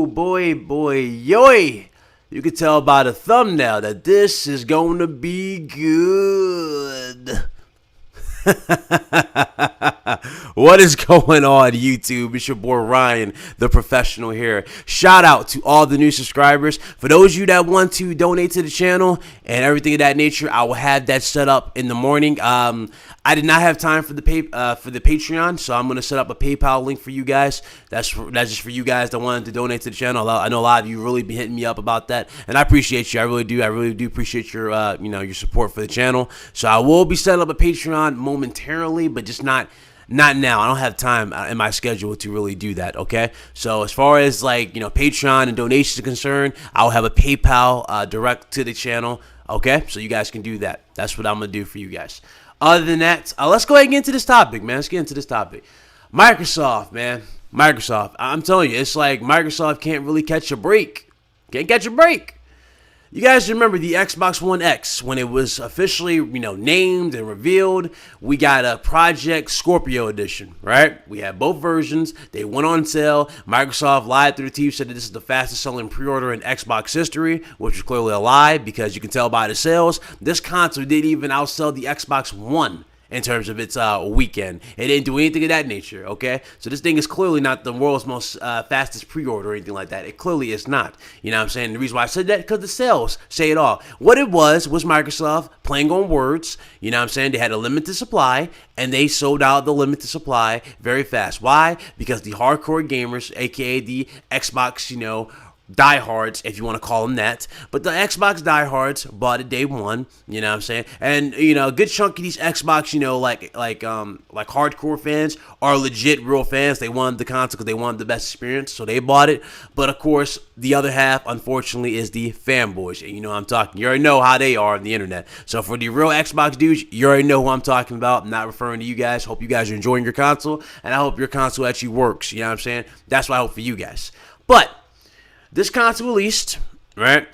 boy, yoy. You can tell by the thumbnail that this is going to be good. What is going on, YouTube? It's your boy Ryan, the professional here. Shout out to all the new subscribers. For those of you that want to donate to the channel and everything of that nature, I will have that set up in the morning. I did not have time for the Patreon, so I'm going to set up a PayPal link for you guys. That's just for you guys that wanted to donate to the channel. I know a lot of you really be hitting me up about that, and I appreciate you. I really do appreciate your your support for the channel. So I will be setting up a Patreon momentarily, but just not now. I don't have time in my schedule to really do that, okay? So as far as Patreon and donations are concerned, I'll have a PayPal direct to the channel, okay? So you guys can do that. That's what I'm going to do for you guys. Other than that, let's go ahead and get into this topic, man. Let's get into this topic. Microsoft, man. Microsoft. I'm telling you, it's like Microsoft can't really catch a break. Can't catch a break. You guys remember the Xbox One X when it was officially, named and revealed? We got a Project Scorpio edition, right? We had both versions. They went on sale. Microsoft lied through the teeth, said that this is the fastest selling pre-order in Xbox history, which was clearly a lie because you can tell by the sales. This console didn't even outsell the Xbox One in terms of its weekend. It didn't do anything of that nature, okay? So this thing is clearly not the world's most fastest pre-order or anything like that. It clearly is not. You know what I'm saying? The reason why I said that, because the sales say it all. What it was Microsoft playing on words. You know what I'm saying? They had a limited supply, and they sold out the limited supply very fast. Why? Because the hardcore gamers, aka the Xbox, diehards, if you want to call them that, but the Xbox diehards bought it day one, you know what I'm saying? And a good chunk of these Xbox, like hardcore fans are legit real fans. They wanted the console because they wanted the best experience, so they bought it. But of course, the other half, unfortunately, is the fanboys, and you know what I'm talking. You already know how they are on the internet. So for the real Xbox dudes, you already know who I'm talking about. I'm not referring to you guys. Hope you guys are enjoying your console, and I hope your console actually works. You know what I'm saying? That's what I hope for you guys. But this console released, right?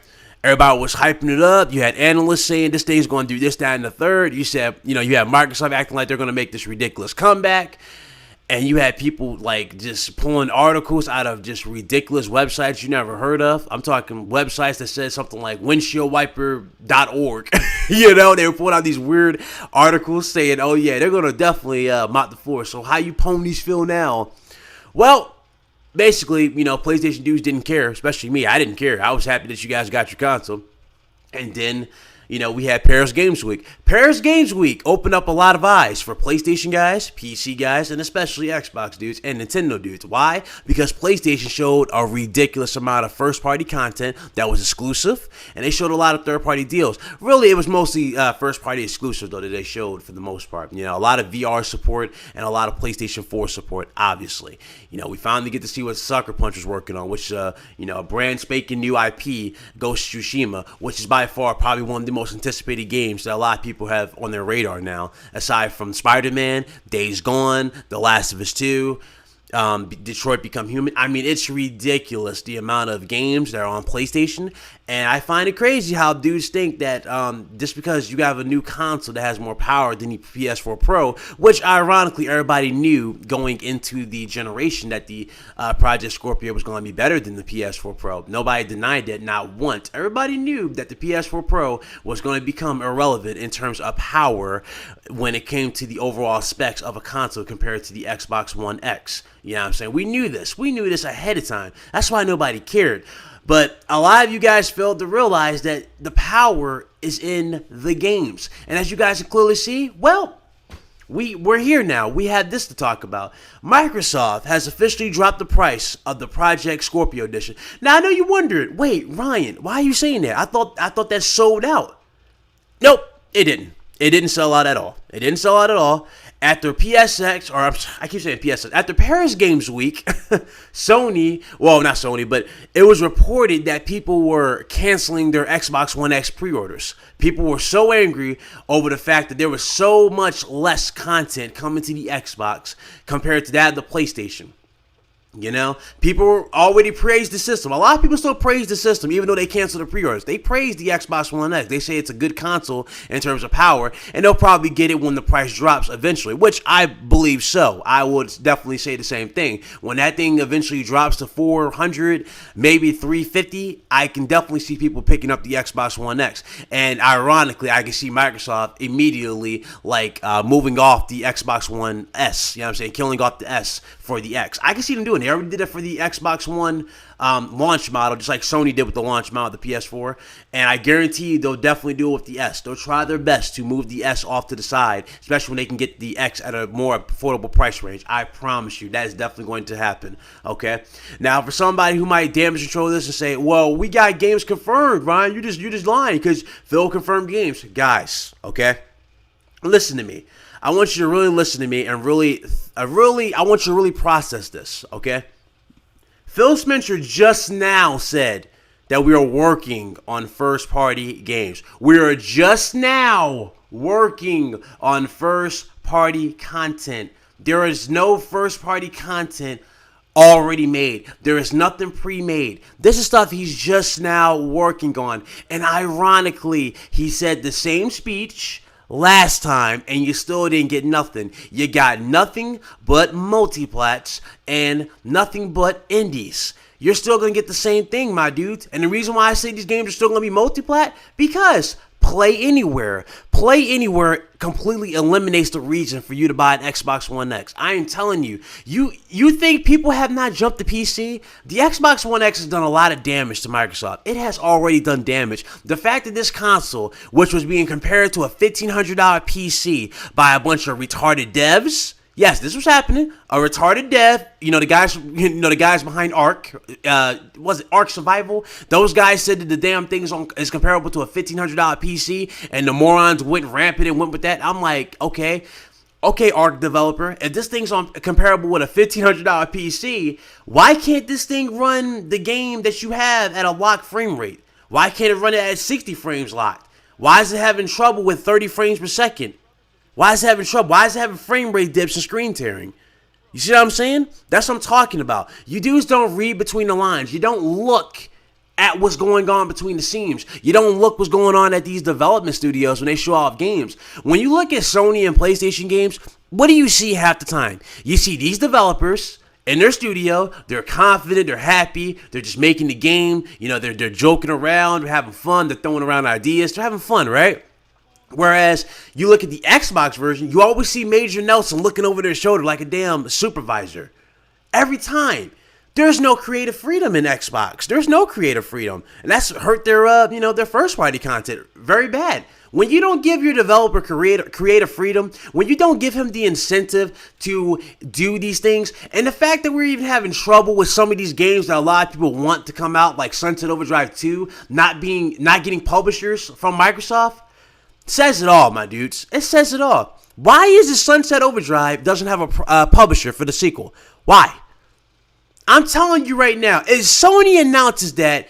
Everybody was hyping it up. You had analysts saying this thing's going to do this, that, and the third. You said, you have Microsoft acting like they're going to make this ridiculous comeback. And you had people just pulling articles out of just ridiculous websites you never heard of. I'm talking websites that said something like windshieldwiper.org. They were pulling out these weird articles saying, oh yeah, they're going to definitely mop the floor. So how you ponies feel now? Well, basically, PlayStation dudes didn't care, especially me. I didn't care. I was happy that you guys got your console. And then, we had Paris Games Week. Paris Games Week opened up a lot of eyes for PlayStation guys, PC guys, and especially Xbox dudes and Nintendo dudes. Why? Because PlayStation showed a ridiculous amount of first-party content that was exclusive, and they showed a lot of third-party deals. Really, it was mostly first-party exclusives, though, that they showed for the most part. A lot of VR support and a lot of PlayStation 4 support, obviously. We finally get to see what Sucker Punch was working on, which, a brand spanking new IP, Ghost of Tsushima, which is by far probably one of the most anticipated games that a lot of people have on their radar now, aside from Spider-Man, Days Gone, The Last of Us 2, Detroit Become Human. I mean, it's ridiculous the amount of games that are on PlayStation, and I find it crazy how dudes think that just because you have a new console that has more power than the PS4 Pro, which ironically everybody knew going into the generation that the Project Scorpio was going to be better than the PS4 Pro. Nobody denied that, not once. Everybody knew that the PS4 Pro was going to become irrelevant in terms of power when it came to the overall specs of a console compared to the Xbox One X. You know what I'm saying? We knew this. We knew this ahead of time. That's why nobody cared. But a lot of you guys failed to realize that the power is in the games. And as you guys can clearly see, well, we're here now. We have this to talk about. Microsoft has officially dropped the price of the Project Scorpio edition. Now, I know you wondered, wait, Ryan, why are you saying that? I thought that sold out. Nope, it didn't. It didn't sell out at all. It didn't sell out at all. After PSX, or I keep saying PSX, after Paris Games Week, Sony, well, not Sony, but it was reported that people were canceling their Xbox One X pre-orders. People were so angry over the fact that there was so much less content coming to the Xbox compared to that of the PlayStation. You know, people already praise the system. A lot of people still praise the system, even though they cancel the pre-orders. They praise the Xbox One X. They say it's a good console in terms of power, and they'll probably get it when the price drops eventually, which I believe so. I would definitely say the same thing. When that thing eventually drops to 400, maybe 350, I can definitely see people picking up the Xbox One X. And ironically, I can see Microsoft immediately moving off the Xbox One S. You know what I'm saying? Killing off the S for the X. I can see them doing it. They already did it for the Xbox One launch model, just like Sony did with the launch model of the PS4. And I guarantee you they'll definitely do it with the S. They'll try their best to move the S off to the side, especially when they can get the X at a more affordable price range. I promise you that is definitely going to happen. Okay. Now, for somebody who might damage control this and say, "Well, we got games confirmed, Ryan. You're just lying because Phil confirmed games." Guys, okay, listen to me. I want you to really listen to me and I want you to really process this, okay? Phil Spencer just now said that we are working on first-party games. We are just now working on first-party content. There is no first-party content already made. There is nothing pre-made. This is stuff he's just now working on. And ironically, he said the same speech last time, and you still didn't get nothing. You got nothing but multiplats and nothing but indies. You're still going to get the same thing, my dudes. And the reason why I say these games are still going to be multiplat, because Play Anywhere. Play Anywhere completely eliminates the reason for you to buy an Xbox One X. I am telling you, you think people have not jumped the PC? The Xbox One X has done a lot of damage to Microsoft. It has already done damage. The fact that this console, which was being compared to a $1,500 PC by a bunch of retarded devs, yes, this was happening. A retarded dev, the guys behind Ark, was it Ark Survival? Those guys said that the damn thing is comparable to a $1,500 PC, and the morons went rampant and went with that. I'm like, okay, Ark developer, if this thing's comparable with a $1,500 PC, why can't this thing run the game that you have at a locked frame rate? Why can't it run it at 60 frames locked? Why is it having trouble with 30 frames per second? Why is it having trouble? Why is it having frame rate dips and screen tearing? You see what I'm saying? That's what I'm talking about. You dudes don't read between the lines. You don't look at what's going on between the seams. You don't look what's going on at these development studios when they show off games. When you look at Sony and PlayStation games, what do you see half the time? You see these developers in their studio. They're confident, they're happy, they're just making the game. They're joking around, they're having fun, they're throwing around ideas, they're having fun, right? Whereas you look at the Xbox version, you always see Major Nelson looking over their shoulder like a damn supervisor. Every time. There's no creative freedom in Xbox. There's no creative freedom. And that's hurt their first party content very bad. When you don't give your developer creative freedom, when you don't give him the incentive to do these things, and the fact that we're even having trouble with some of these games that a lot of people want to come out, like Sunset Overdrive 2, not getting publishers from Microsoft, says it all, my dudes. It says it all. Why is it Sunset Overdrive doesn't have a publisher for the sequel? Why? I'm telling you right now, if Sony announces that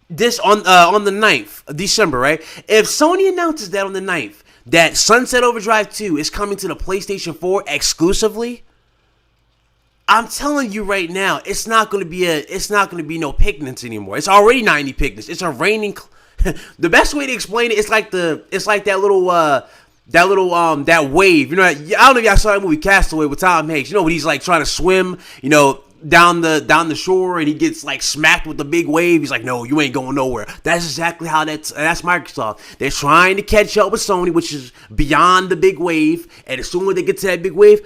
this on the 9th of December, right? If Sony announces that on the 9th, that Sunset Overdrive 2 is coming to the PlayStation 4 exclusively, I'm telling you right now, it's not going to be no picnics anymore. It's already 90 picnics. It's a raining. The best way to explain it, it's like that wave. I don't know if y'all saw that movie Castaway with Tom Hanks. When he's like trying to swim, down the shore, and he gets like smacked with the big wave. He's like, "No, you ain't going nowhere." That's exactly how that's Microsoft. They're trying to catch up with Sony, which is beyond the big wave. And as soon as they get to that big wave,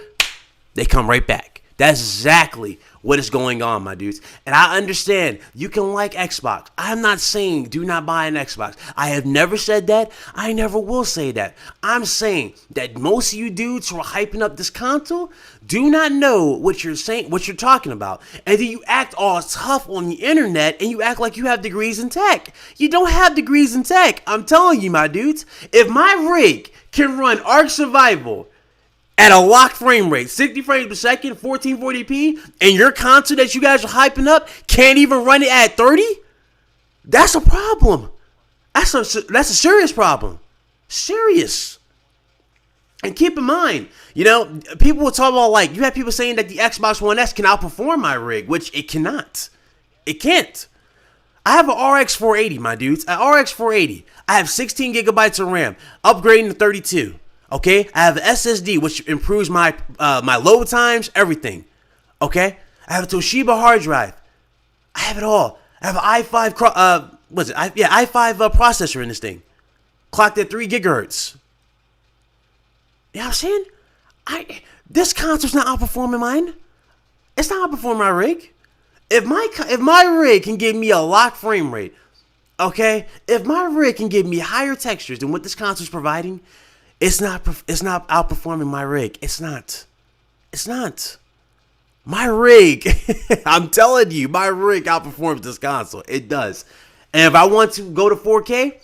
they come right back. That's exactly what is going on, my dudes. And I understand you can like Xbox. I'm not saying do not buy an Xbox. I have never said that. I never will say that. I'm saying that most of you dudes who are hyping up this console do not know what you're saying, what you're talking about. And then you act all tough on the internet and you act like you have degrees in tech. You don't have degrees in tech. I'm telling you, my dudes. If my rig can run Ark Survival at a locked frame rate, 60 frames per second, 1440p, and your console that you guys are hyping up can't even run it at 30, that's a problem. That's a serious problem. Serious. And keep in mind, you know, people will talk about, like, you have people saying that the Xbox One S can outperform my rig, which it cannot. It can't. I have an RX 480, my dudes. An RX 480. I have 16 gigabytes of RAM, upgrading to 32. Okay, I have an SSD, which improves my my load times, everything. Okay, I have a Toshiba hard drive. I have it all. I have an i5 i5 processor in this thing, clocked at 3 gigahertz. You know what I'm saying? This console's not outperforming mine. It's not outperforming my rig. If my rig can give me a lock frame rate, okay, if my rig can give me higher textures than what this console's providing, it's not outperforming my rig. It's not. My rig, I'm telling you, my rig outperforms this console. It does. And if I want to go to 4K,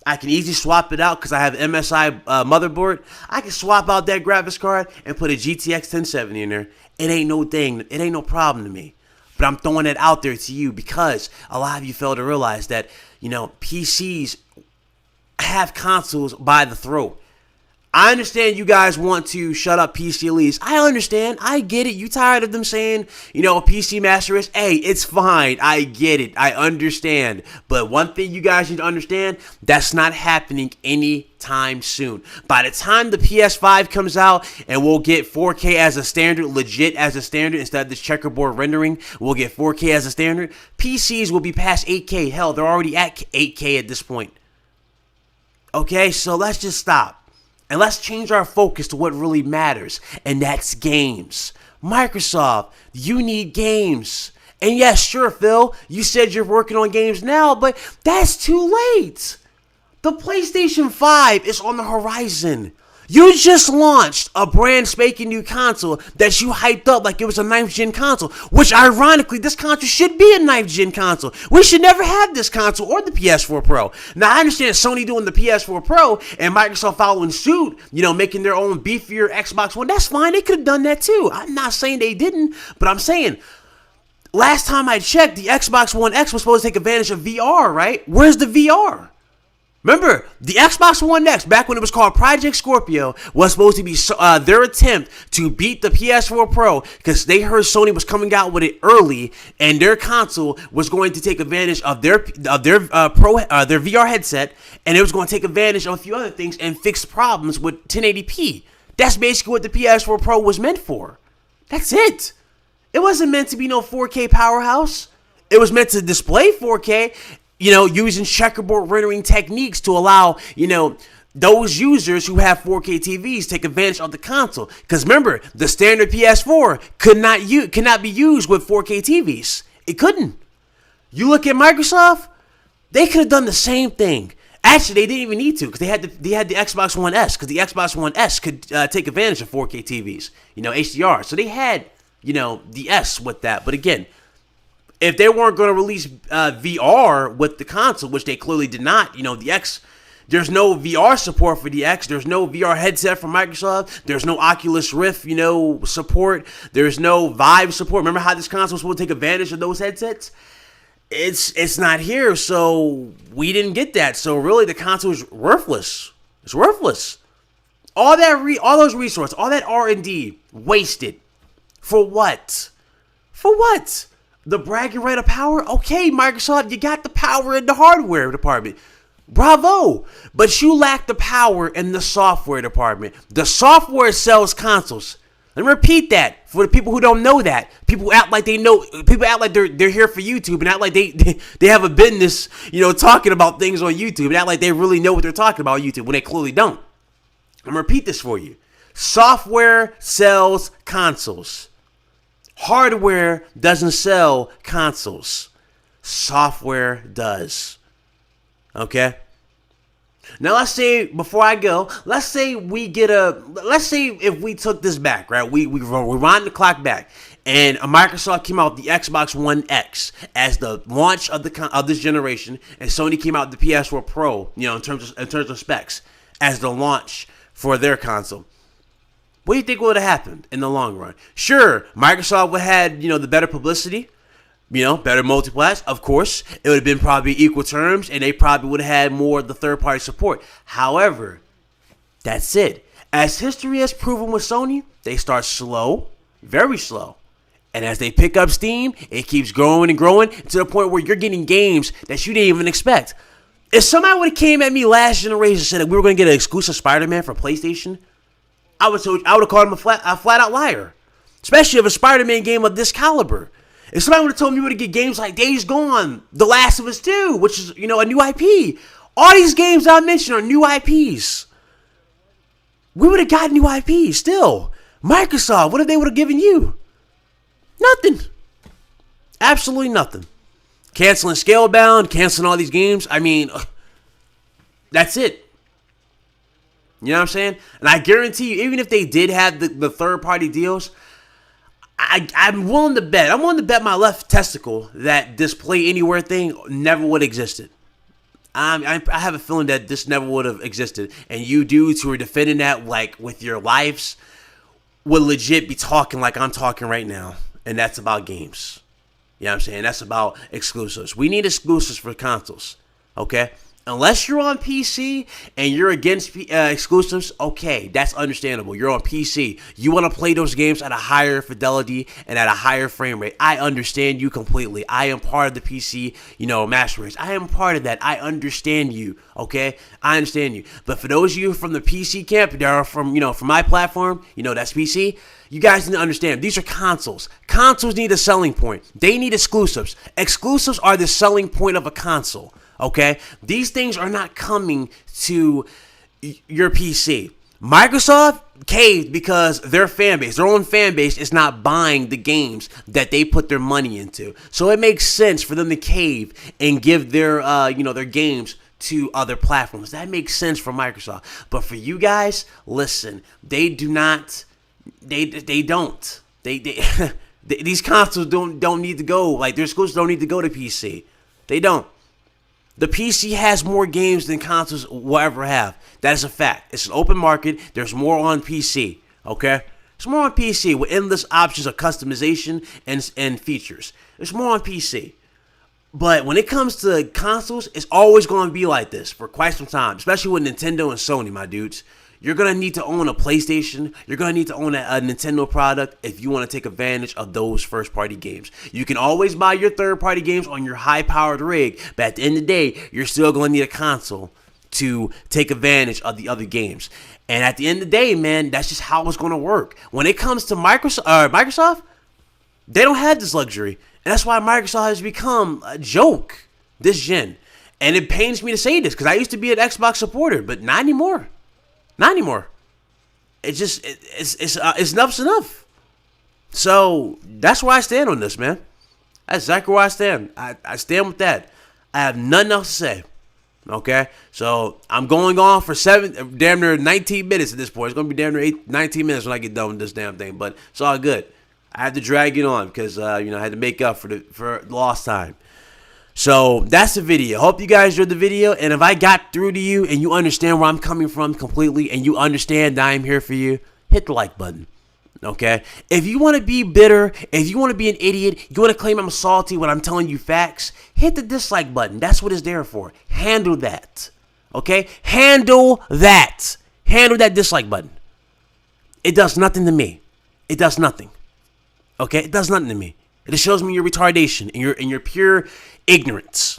I can easily swap it out because I have MSI motherboard. I can swap out that graphics card and put a GTX 1070 in there. It ain't no thing. It ain't no problem to me. But I'm throwing it out there to you because a lot of you fail to realize that, you know, PCs have consoles by the throat. I understand you guys want to shut up PC elites. I understand. I get it. You tired of them saying, you know, PC Master Race? Hey, it's fine. I get it. I understand. But one thing you guys need to understand, that's not happening anytime soon. By the time the PS5 comes out and we'll get 4K as a standard, legit as a standard, instead of this checkerboard rendering, we'll get 4K as a standard. PCs will be past 8K. Hell, they're already at 8K at this point. Okay, so let's just stop. And let's change our focus to what really matters, and that's games. Microsoft, you need games. And yes, sure, Phil, you said you're working on games now, but that's too late. The PlayStation 5 is on the horizon. You just launched a brand spanking new console that you hyped up like it was a 9th gen console, which ironically, this console should be a 9th gen console. We should never have this console or the PS4 Pro. Now, I understand Sony doing the PS4 Pro and Microsoft following suit, you know, making their own beefier Xbox One. That's fine. They could have done that too. I'm not saying they didn't, but I'm saying last time I checked, the Xbox One X was supposed to take advantage of VR, right? Where's the VR? Remember, the Xbox One X, back when it was called Project Scorpio, was supposed to be their attempt to beat the PS4 Pro because they heard Sony was coming out with it early, and their console was going to take advantage of their VR headset, and it was going to take advantage of a few other things and fix problems with 1080p. That's basically what the PS4 Pro was meant for. That's it. It wasn't meant to be no 4K powerhouse. It was meant to display 4K. You know, using checkerboard rendering techniques to allow, you know, those users who have 4K TVs take advantage of the console. Because remember, the standard PS4 cannot be used with 4K TVs. It couldn't. You look at Microsoft, they could have done the same thing. Actually, they didn't even need to because they had the Xbox One S, because the Xbox One S could take advantage of 4K TVs, you know, HDR. So they had, you know, the S with that. But again, if they weren't going to release VR with the console, which they clearly did not, you know, the X, there's no VR support for the X. There's no VR headset from Microsoft. There's no Oculus Rift, you know, support. There's no Vive support. Remember how this console was supposed to take advantage of those headsets? It's not here, so we didn't get that. So really, the console is worthless. It's worthless. All those resources, all that R&D, wasted. For what? For what? The bragging right of power? Okay, Microsoft, you got the power in the hardware department. Bravo. But you lack the power in the software department. The software sells consoles. Let me repeat that for the people who don't know that. People act like they know. People act like they're here for YouTube and act like they have a business, you know, talking about things on YouTube and act like they really know what they're talking about on YouTube when they clearly don't. I'm going to repeat this for you. Software sells consoles. Hardware doesn't sell consoles. Software does. Okay? Now let's say, before I go, let's say if we took this back, right? We rewind the clock back, and Microsoft came out with the Xbox One X as the launch of this generation, and Sony came out with the PS4 Pro, you know, in terms of specs, as the launch for their console. What do you think would have happened in the long run? Sure, Microsoft would have had, you know, the better publicity, you know, better multiplats. Of course, it would have been probably equal terms, and they probably would have had more of the third-party support. However, that's it. As history has proven with Sony, they start slow, very slow. And as they pick up steam, it keeps growing and growing to the point where you're getting games that you didn't even expect. If somebody would have came at me last generation and said that we were going to get an exclusive Spider-Man for PlayStation, I would have called him a flat out liar. Especially of a Spider-Man game of this caliber. If somebody would have told me we would get games like Days Gone, The Last of Us 2, which is, a new IP. All these games I mentioned are new IPs. We would have gotten new IPs still. Microsoft, what if they would have given you? Nothing. Absolutely nothing. Canceling Scalebound, canceling all these games. I mean, that's it. You know what I'm saying? And I guarantee you, even if they did have the third-party deals, I'm willing to bet. I'm willing to bet my left testicle that this Play Anywhere thing never would have existed. I have a feeling that this never would have existed. And you dudes who are defending that, like, with your lives, would legit be talking like I'm talking right now. And that's about games. You know what I'm saying? That's about exclusives. We need exclusives for consoles. Okay? Unless you're on PC and you're against exclusives, okay, that's understandable. You're on PC. You want to play those games at a higher fidelity and at a higher frame rate. I understand you completely. I am part of the PC, master race. I am part of that. I understand you, okay? I understand you. But for those of you from the PC camp that are from my platform, that's PC, you guys need to understand, these are consoles. Consoles need a selling point. They need exclusives. Exclusives are the selling point of a console. Okay, these things are not coming to your PC. Microsoft caved because their own fan base, is not buying the games that they put their money into. So it makes sense for them to cave and give their, their games to other platforms. That makes sense for Microsoft. But for you guys, listen, they do not. They don't. These consoles don't need to go. Like, their exclusives don't need to go to PC. They don't. The PC has more games than consoles will ever have. That is a fact. It's an open market. There's more on PC. Okay? There's more on PC with endless options of customization and features. There's more on PC. But when it comes to consoles, it's always going to be like this for quite some time. Especially with Nintendo and Sony, my dudes. You're going to need to own a PlayStation. You're going to need to own a Nintendo product if you want to take advantage of those first-party games. You can always buy your third-party games on your high-powered rig, but at the end of the day, you're still going to need a console to take advantage of the other games. And at the end of the day, man, that's just how it's going to work. When it comes to Microsoft, they don't have this luxury. And that's why Microsoft has become a joke this gen. And it pains me to say this because I used to be an Xbox supporter, but not anymore. Not anymore. It's just, it's enough's enough. So, that's where I stand on this, man. That's exactly where I stand. I stand with that. I have nothing else to say. Okay? So, I'm going on for damn near 19 minutes at this point. It's going to be damn near 19 minutes when I get done with this damn thing. But it's all good. I had to drag it on because, I had to make up for lost time. So that's the video. Hope you guys enjoyed the video. And if I got through to you and you understand where I'm coming from completely and you understand that I'm here for you, hit the like button. Okay? If you want to be bitter, if you want to be an idiot, you want to claim I'm salty when I'm telling you facts, hit the dislike button. That's what it's there for. Handle that. Okay? Handle that. Handle that dislike button. It does nothing to me. It does nothing. Okay? It does nothing to me. It just shows me your retardation and your pure ignorance.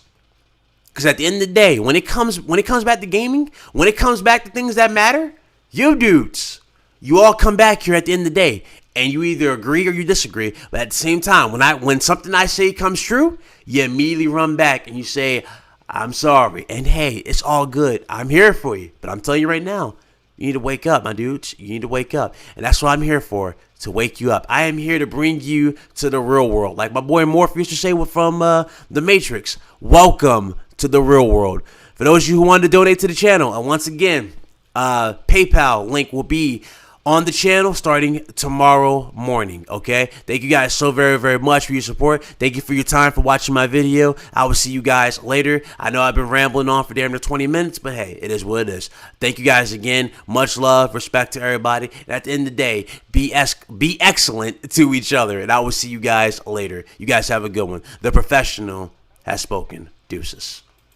Because at the end of the day, when it comes back to gaming, when it comes back to things that matter, you dudes, you all come back here at the end of the day, and you either agree or you disagree. But at the same time, when something I say comes true, you immediately run back and you say, "I'm sorry," and hey, it's all good. I'm here for you. But I'm telling you right now, you need to wake up, my dudes. You need to wake up, and that's what I'm here for. To wake you up. I am here to bring you to the real world. Like my boy Morph used to say from The Matrix, welcome to the real world. For those of you who wanted to donate to the channel, and once again, PayPal link will be on the channel starting tomorrow morning, okay? Thank you guys so very, very much for your support. Thank you for your time for watching my video. I will see you guys later. I know I've been rambling on for damn near 20 minutes, but hey, it is what it is. Thank you guys again. Much love, respect to everybody. And at the end of the day, be excellent to each other, and I will see you guys later. You guys have a good one. The professional has spoken. Deuces.